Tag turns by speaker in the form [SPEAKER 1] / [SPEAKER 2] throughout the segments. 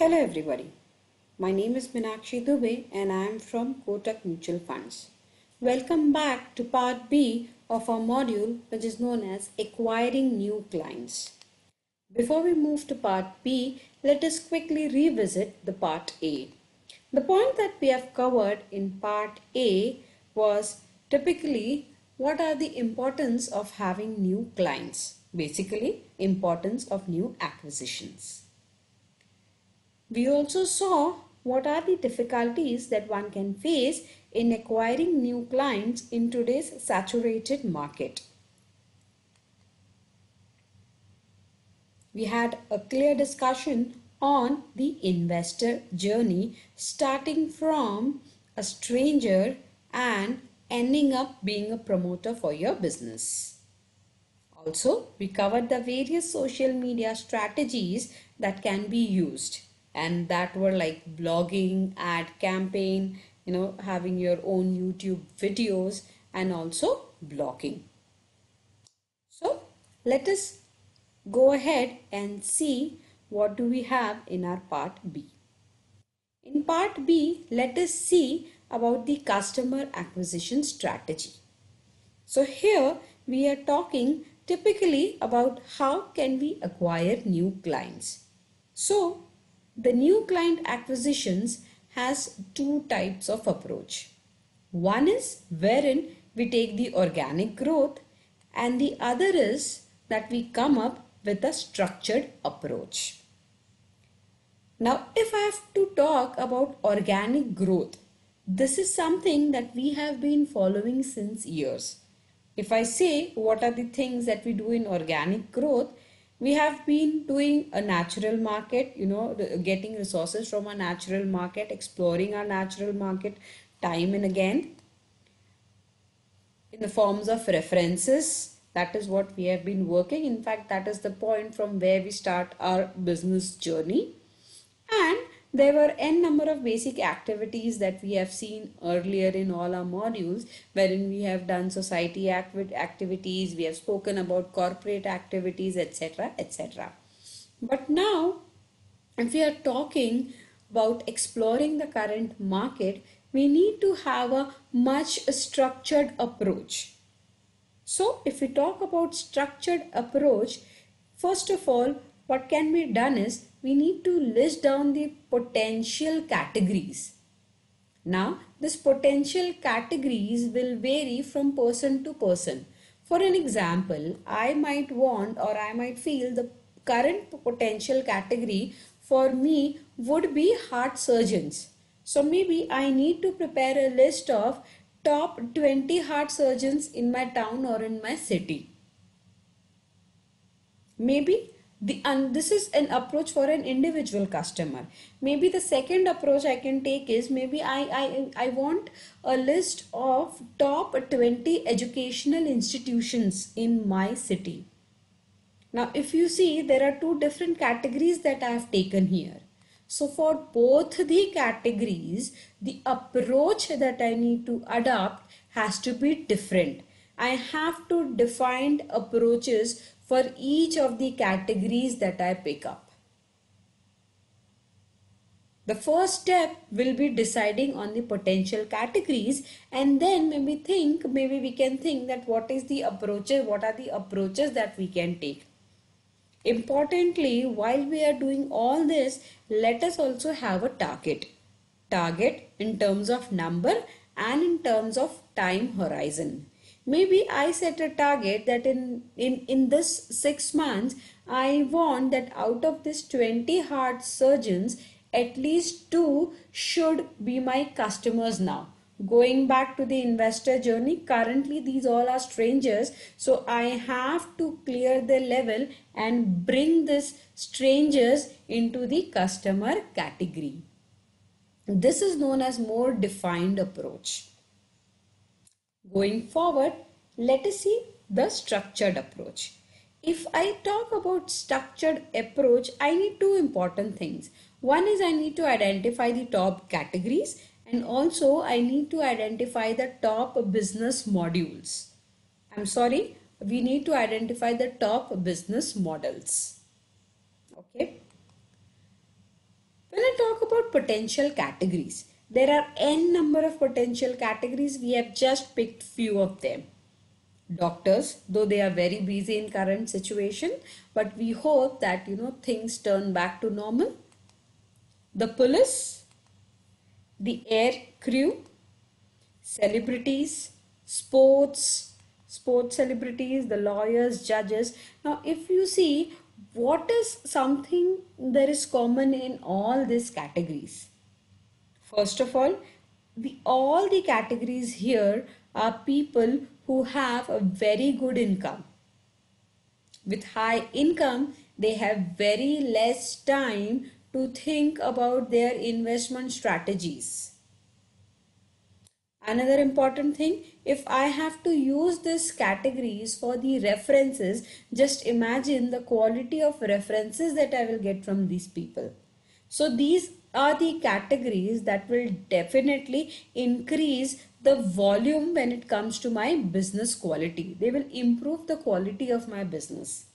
[SPEAKER 1] Hello everybody. My name is Meenakshi Dubey and I am from Kotak Mutual Funds. Welcome back to part B of our module which is known as acquiring new clients. Before we move to part B, let us quickly revisit the part A. The point that we have covered in part A was typically what are the importance of having new clients. Basically, importance of new acquisitions. We also saw what are the difficulties that one can face in acquiring new clients in today's saturated market. We had a clear discussion on the investor journey starting from a stranger and ending up being a promoter for your business. Also, we covered the various social media strategies that can be used, and that were like blogging, ad campaign, having your own YouTube videos, and also blogging. So let us go ahead and see what do we have in our part B. In part B, let us see about the customer acquisition strategy. So here we are talking typically about how can we acquire new clients. So the new client acquisitions has two types of approach. One is wherein we take the organic growth and the other is that we come up with a structured approach. Now, if I have to talk about organic growth, this is something that we have been following since years. If I say what are the things that we do in organic growth, we have been doing a natural market, getting resources from a natural market, exploring our natural market time and again in the forms of references. That is what we have been working. In fact, that is the point from where we start our business journey. And there were n number of basic activities that we have seen earlier in all our modules, wherein we have done society activities, we have spoken about corporate activities, etc., etc. But now, if we are talking about exploring the current market, we need to have a much structured approach. So, if we talk about structured approach, first of all, what can be done is we need to list down the potential categories. Now, this potential categories will vary from person to person. For an example, I might want or I might feel the current potential category for me would be heart surgeons. So maybe I need to prepare a list of top 20 heart surgeons in my town or in my city. Maybe this is an approach for an individual customer. Maybe the second approach I can take is maybe I want a list of top 20 educational institutions in my city. Now, if you see, there are two different categories that I have taken here. So for both the categories, the approach that I need to adopt has to be different. I have to define approaches for each of the categories that I pick up. The first step will be deciding on the potential categories, and then maybe we can think that what are the approaches that we can take. Importantly, while we are doing all this, let us also have a target. Target in terms of number and in terms of time horizon. Maybe I set a target that in this 6 months, I want that out of this 20 heart surgeons, at least 2 should be my customers now. Going back to the investor journey, currently these all are strangers, so I have to clear the level and bring these strangers into the customer category. This is known as more defined approach. Going forward, let us see the structured approach. If I talk about structured approach, I need two important things. One is I need to identify the top categories, and also I need to identify the top business modules. We need to identify the top business models. Okay. talk about potential categories. There are n number of potential categories. We have just picked few of them. Doctors, though they are very busy in current situation, but we hope that things turn back to normal. The police, the air crew, celebrities, sports celebrities, the lawyers, judges. Now, if you see what is something that is common in all these categories. First of all the categories here are people who have a very good income. With high income, they have very less time to think about their investment strategies. Another important thing, if I have to use these categories for the references, just imagine the quality of references that I will get from these people. So these are the categories that will definitely increase the volume when it comes to my business quality. They will improve the quality of my business.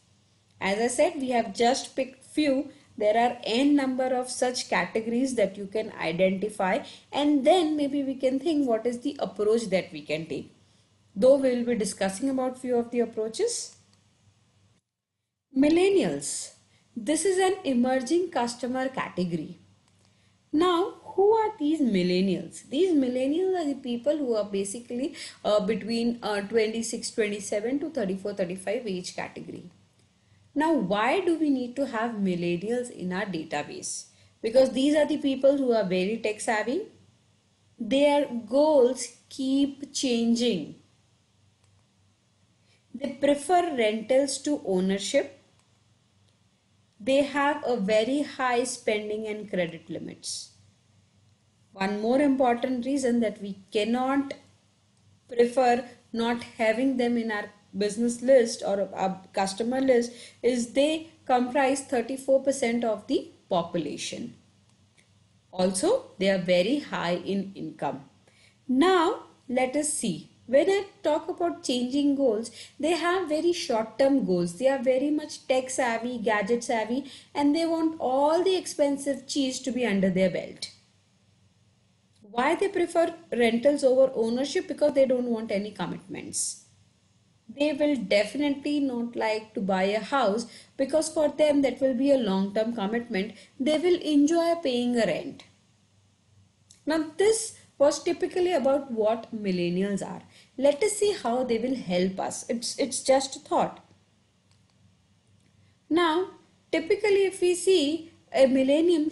[SPEAKER 1] As I said, we have just picked few. There are n number of such categories that you can identify, and then maybe we can think what is the approach that we can take. Though we will be discussing about few of the approaches. Millennials. This is an emerging customer category. Now, who are these millennials? These millennials are the people who are basically between 26, 27 to 34, 35 age category. Now, why do we need to have millennials in our database? Because these are the people who are very tech savvy. Their goals keep changing. They prefer rentals to ownership. They have a very high spending and credit limits. One more important reason that we cannot prefer not having them in our business list or a customer list is they comprise 34% of the population. Also, they are very high in income. Now, let us see. When I talk about changing goals, they have very short-term goals. They are very much tech savvy, gadget savvy, and they want all the expensive cheese to be under their belt. Why they prefer rentals over ownership? Because they don't want any commitments. They will definitely not like to buy a house because for them that will be a long-term commitment. They will enjoy paying a rent. Now this was typically about what millennials are. Let us see how they will help us. It's just a thought. Now, typically if we see a millennial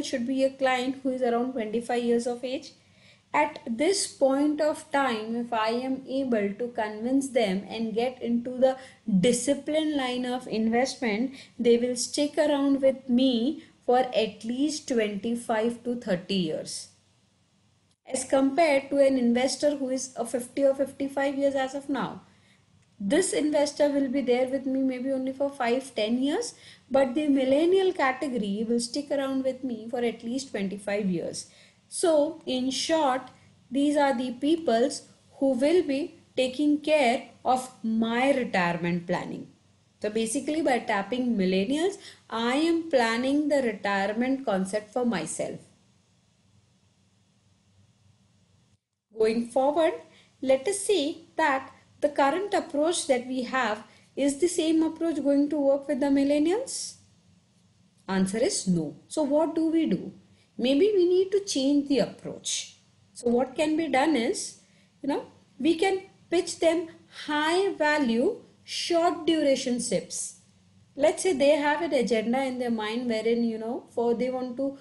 [SPEAKER 1] should be a client who is around 25 years of age. At this point of time, if I am able to convince them and get into the discipline line of investment, they will stick around with me for at least 25 to 30 years. As compared to an investor who is a 50 or 55 years as of now. This investor will be there with me maybe only for 5-10 years, but the millennial category will stick around with me for at least 25 years. So, in short, these are the peoples who will be taking care of my retirement planning. So, basically by tapping millennials, I am planning the retirement concept for myself. Going forward, let us see that the current approach that we have, is the same approach going to work with the millennials? Answer is no. So what do? Maybe we need to change the approach. So what can be done is, we can pitch them high value, short duration SIPs. Let's say they have an agenda in their mind wherein, for they want to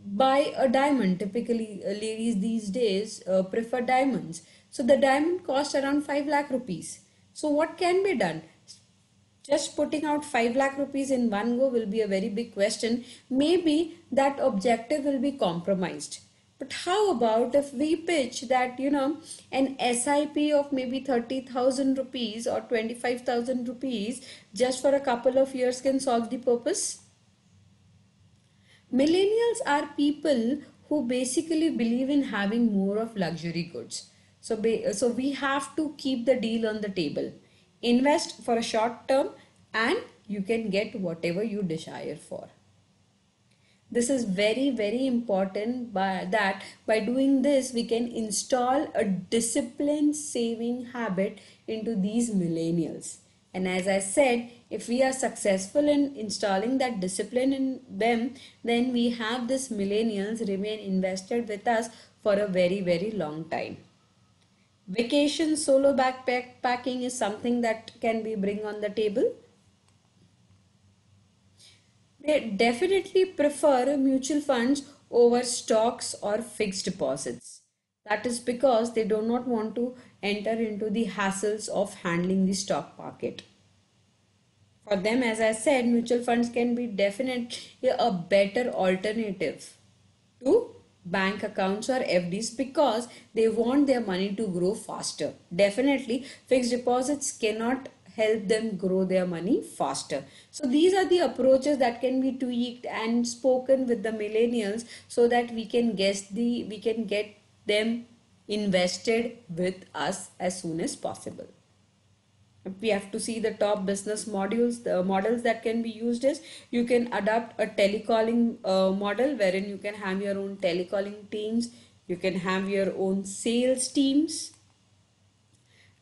[SPEAKER 1] buy a diamond. Typically, ladies these days prefer diamonds. So the diamond costs around 5 lakh rupees. So what can be done? Just putting out 5 lakh rupees in one go will be a very big question. Maybe that objective will be compromised. But how about if we pitch that, an SIP of maybe 30,000 rupees or 25,000 rupees just for a couple of years can solve the purpose? Millennials are people who basically believe in having more of luxury goods. So we have to keep the deal on the table. Invest for a short term and you can get whatever you desire for. This is very, very important, by doing this we can install a disciplined saving habit into these millennials. And as I said, if we are successful in installing that discipline in them, then we have this millennials remain invested with us for a very, very long time. Vacation solo backpacking is something that can be bring on the table. They definitely prefer mutual funds over stocks or fixed deposits. That is because they do not want to enter into the hassles of handling the stock market. For them, as I said, mutual funds can be definitely a better alternative to bank accounts or FDs because they want their money to grow faster. Definitely, fixed deposits cannot help them grow their money faster. So these are the approaches that can be tweaked and spoken with the millennials so that we can get them invested with us as soon as possible. We have to see the top business modules. The models that can be used is, you can adopt a telecalling model wherein you can have your own telecalling teams, you can have your own sales teams.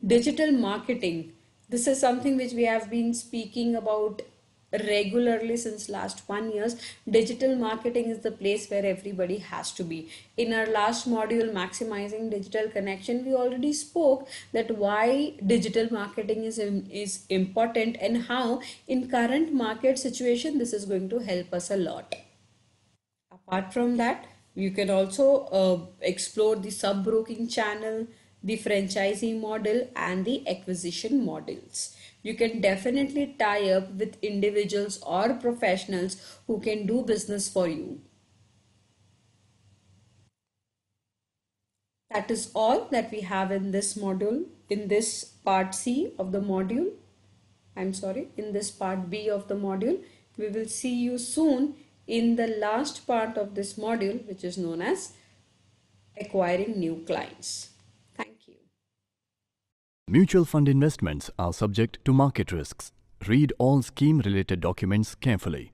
[SPEAKER 1] Digital marketing. This is something which we have been speaking about regularly since last 1 years. Digital marketing is the place where everybody has to be. In our last module, maximizing digital connection, we already spoke that why digital marketing is important and how in current market situation this is going to help us a lot. Apart from that, you can also explore the sub-broking channel, the franchising model, and the acquisition models. You can definitely tie up with individuals or professionals who can do business for you. That is all that we have in this module, in this part C of the module. I'm sorry, in this part B of the module. We will see you soon in the last part of this module, which is known as acquiring new clients. Thank you.
[SPEAKER 2] Mutual fund investments are subject to market risks. Read all scheme-related documents carefully.